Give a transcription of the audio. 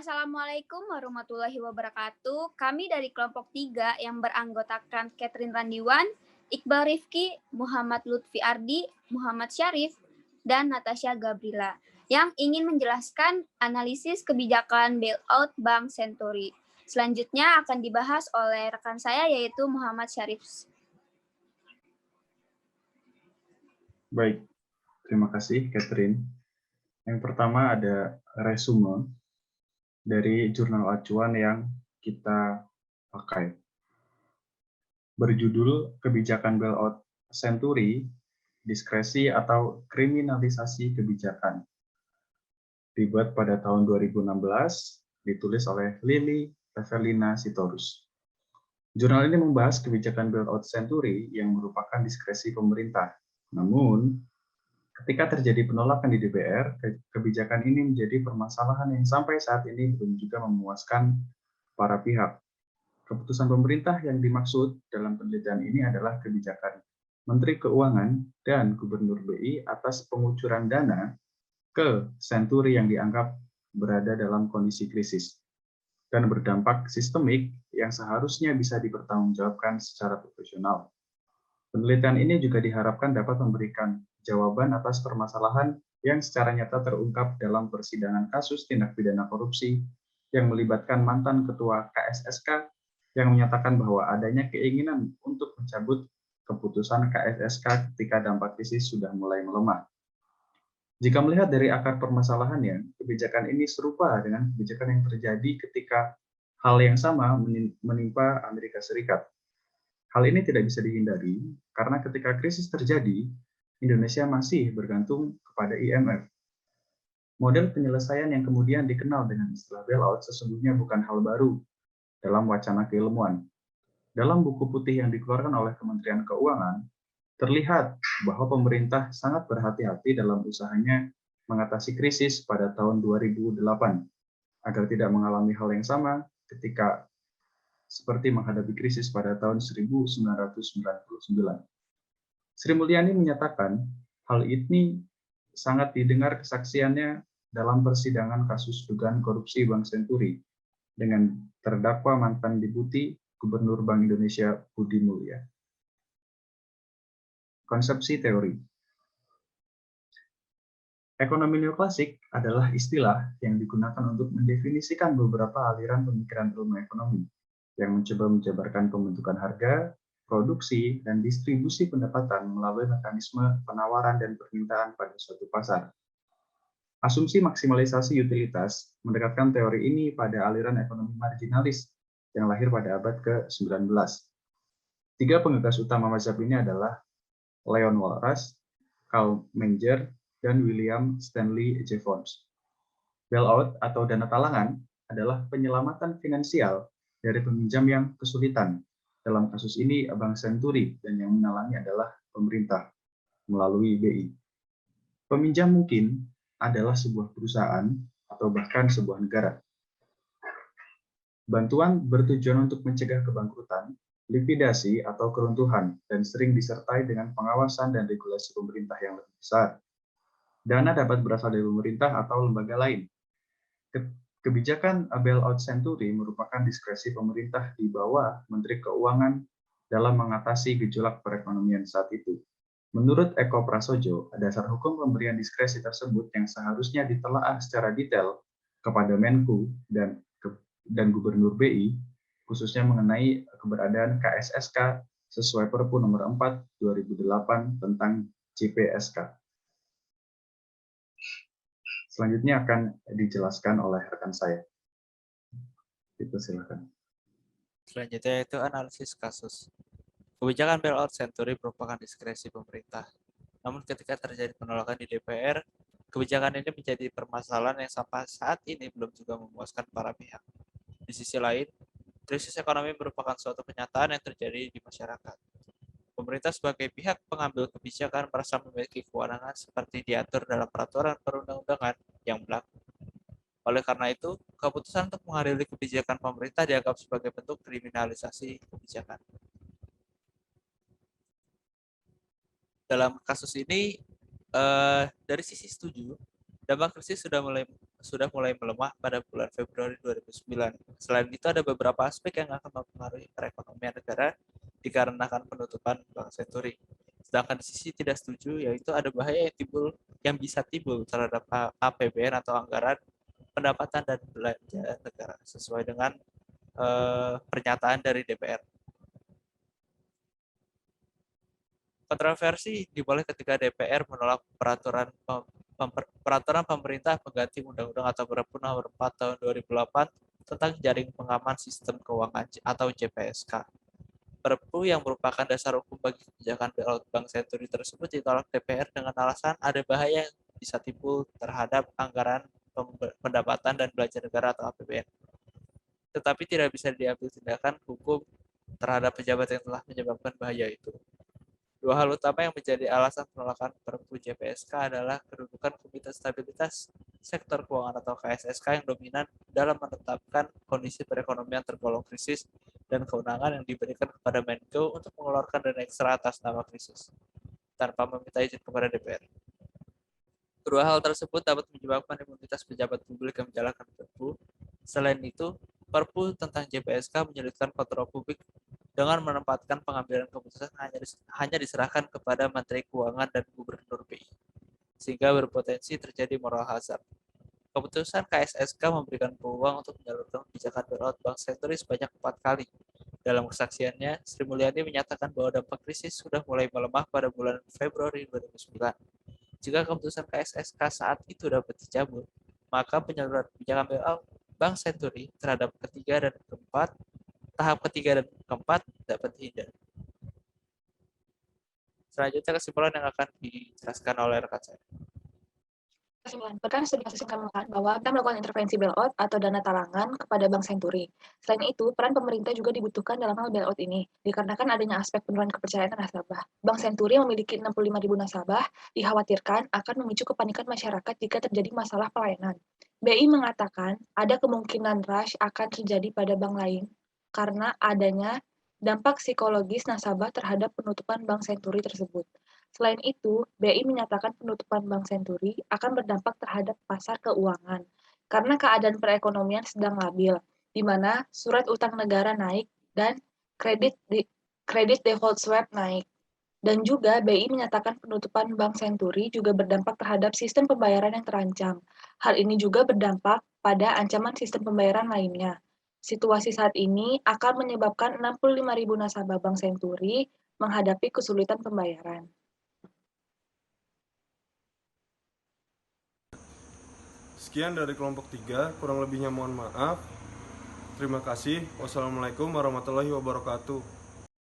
Assalamualaikum warahmatullahi wabarakatuh. Kami dari kelompok 3 yang beranggotakan Catherine Randiwan, Iqbal Rifki, Muhammad Lutfi Ardi, Muhammad Syarif, dan Natasha Gabrila yang ingin menjelaskan analisis kebijakan bailout Bank Senturi. Selanjutnya akan dibahas oleh rekan saya yaitu Muhammad Syarif. Baik, terima kasih Catherine. Yang pertama ada resume dari jurnal acuan yang kita pakai. Berjudul Kebijakan Bailout Senturi, Diskresi atau Kriminalisasi Kebijakan. Dibuat pada tahun 2016, ditulis oleh Lili Evelina Sitorus. Jurnal ini membahas kebijakan bailout Senturi yang merupakan diskresi pemerintah. Namun, ketika terjadi penolakan di DPR, kebijakan ini menjadi permasalahan yang sampai saat ini belum juga memuaskan para pihak. Keputusan pemerintah yang dimaksud dalam penelitian ini adalah kebijakan Menteri Keuangan dan Gubernur BI atas pengucuran dana ke Senturi yang dianggap berada dalam kondisi krisis dan berdampak sistemik yang seharusnya bisa dipertanggungjawabkan secara profesional. Penelitian ini juga diharapkan dapat memberikan jawaban atas permasalahan yang secara nyata terungkap dalam persidangan kasus tindak pidana korupsi yang melibatkan mantan ketua KSSK yang menyatakan bahwa adanya keinginan untuk mencabut keputusan KSSK ketika dampak krisis sudah mulai melemah. Jika melihat dari akar permasalahannya, kebijakan ini serupa dengan kebijakan yang terjadi ketika hal yang sama menimpa Amerika Serikat. Hal ini tidak bisa dihindari karena ketika krisis terjadi, Indonesia masih bergantung kepada IMF. Model penyelesaian yang kemudian dikenal dengan istilah bailout sesungguhnya bukan hal baru dalam wacana keilmuan. Dalam buku putih yang dikeluarkan oleh Kementerian Keuangan, terlihat bahwa pemerintah sangat berhati-hati dalam usahanya mengatasi krisis pada tahun 2008 agar tidak mengalami hal yang sama ketika seperti menghadapi krisis pada tahun 1999. Sri Mulyani menyatakan hal ini sangat didengar kesaksiannya dalam persidangan kasus dugaan korupsi Bank Senturi dengan terdakwa mantan Deputi Gubernur Bank Indonesia Budi Mulya. Konsepsi teori. Ekonomi neoklasik adalah istilah yang digunakan untuk mendefinisikan beberapa aliran pemikiran ilmu ekonomi yang mencoba menjabarkan pembentukan harga, produksi, dan distribusi pendapatan melalui mekanisme penawaran dan permintaan pada suatu pasar. Asumsi maksimalisasi utilitas mendekatkan teori ini pada aliran ekonomi marginalis yang lahir pada abad ke-19. Tiga penggagas utama mazhab ini adalah Leon Walras, Karl Menger, dan William Stanley Jevons. Bailout atau dana talangan adalah penyelamatan finansial dari peminjam yang kesulitan. Dalam kasus ini, Bank Senturi dan yang menalangi adalah pemerintah melalui BI. Peminjam mungkin adalah sebuah perusahaan atau bahkan sebuah negara. Bantuan bertujuan untuk mencegah kebangkrutan, likuidasi, atau keruntuhan, dan sering disertai dengan pengawasan dan regulasi pemerintah yang lebih besar. Dana dapat berasal dari pemerintah atau lembaga lain. Kebijakan bailout Senturi merupakan diskresi pemerintah di bawah Menteri Keuangan dalam mengatasi gejolak perekonomian saat itu. Menurut Eko Prasojo, dasar hukum pemberian diskresi tersebut yang seharusnya ditelaah secara detail kepada Menku dan Gubernur BI, khususnya mengenai keberadaan KSSK sesuai Perpu nomor 4 2008 tentang CPSK. Selanjutnya akan dijelaskan oleh rekan saya. Itu silakan. Selanjutnya itu analisis kasus. Kebijakan bailout Senturi merupakan diskresi pemerintah. Namun ketika terjadi penolakan di DPR, kebijakan ini menjadi permasalahan yang sampai saat ini belum juga memuaskan para pihak. Di sisi lain, krisis ekonomi merupakan suatu kenyataan yang terjadi di masyarakat. Pemerintah sebagai pihak pengambil kebijakan merasa memiliki kewenangan seperti diatur dalam peraturan perundang-undangan yang berlaku. Oleh karena itu, keputusan untuk mengadili kebijakan pemerintah dianggap sebagai bentuk kriminalisasi kebijakan. Dalam kasus ini, dari sisi setuju, dampak krisis sudah mulai sudah mulai melemah pada bulan Februari 2009. Selain itu ada beberapa aspek yang akan mempengaruhi perekonomian negara dikarenakan penutupan Bank Senturi. Sedangkan di sisi tidak setuju, yaitu ada bahaya yang bisa timbul terhadap APBN atau anggaran pendapatan dan belanja negara sesuai dengan pernyataan dari DPR. Kontroversi dimulai ketika DPR menolak peraturan pemerintah pengganti Undang-Undang atau Perpu Nomor 4 Tahun 2008 tentang Jaring Pengaman Sistem Keuangan atau JPSK. Perpu yang merupakan dasar hukum bagi kebijakan bailout Bank Senturi tersebut ditolak DPR dengan alasan ada bahaya yang bisa timbul terhadap anggaran pendapatan dan belanja negara atau APBN. Tetapi tidak bisa diambil tindakan hukum terhadap pejabat yang telah menyebabkan bahaya itu. Dua hal utama yang menjadi alasan penolakan Perpu JPSK adalah kedudukan Komite Stabilitas Sektor Keuangan atau KSSK yang dominan dalam menetapkan kondisi perekonomian tergolong krisis dan kewenangan yang diberikan kepada Menko untuk mengeluarkan dana ekstra atas nama krisis tanpa meminta izin kepada DPR. Kedua hal tersebut dapat menyebabkan imunitas pejabat publik yang menjalankan Perpu. Selain itu, Perpu tentang JPSK menyulitkan kontrol publik dengan menempatkan pengambilan keputusan hanya diserahkan kepada Menteri Keuangan dan Gubernur BI, sehingga berpotensi terjadi moral hazard. Keputusan KSSK memberikan peluang untuk menyalurkan kebijakan bailout Bank Senturi sebanyak 4 kali. Dalam kesaksiannya, Sri Mulyani menyatakan bahwa dampak krisis sudah mulai melemah pada bulan Februari 2009. Jika keputusan KSSK saat itu dapat dicabut, maka penyaluran kebijakan bailout Bank Senturi terhadap tahap ketiga dan keempat dapat dihindari. Selanjutnya kesimpulan yang akan dijelaskan oleh rekan saya. Kesimpulan, berdasarkan studi kasus yang kami lakukan bahwa kita melakukan intervensi bailout atau dana talangan kepada Bank Senturi. Selain itu, peran pemerintah juga dibutuhkan dalam hal bailout ini, dikarenakan adanya aspek penurunan kepercayaan nasabah. Bank Senturi yang memiliki 65.000 nasabah dikhawatirkan akan memicu kepanikan masyarakat jika terjadi masalah pelayanan. BI mengatakan ada kemungkinan rush akan terjadi pada bank lain karena adanya dampak psikologis nasabah terhadap penutupan Bank Senturi tersebut. Selain itu, BI menyatakan penutupan Bank Senturi akan berdampak terhadap pasar keuangan karena keadaan perekonomian sedang labil, di mana surat utang negara naik dan kredit default swap naik. Dan juga BI menyatakan penutupan Bank Senturi juga berdampak terhadap sistem pembayaran yang terancam. Hal ini juga berdampak pada ancaman sistem pembayaran lainnya. Situasi saat ini akan menyebabkan 65.000 nasabah Bank Senturi menghadapi kesulitan pembayaran. Sekian dari kelompok 3, kurang lebihnya mohon maaf. Terima kasih. Wassalamualaikum warahmatullahi wabarakatuh.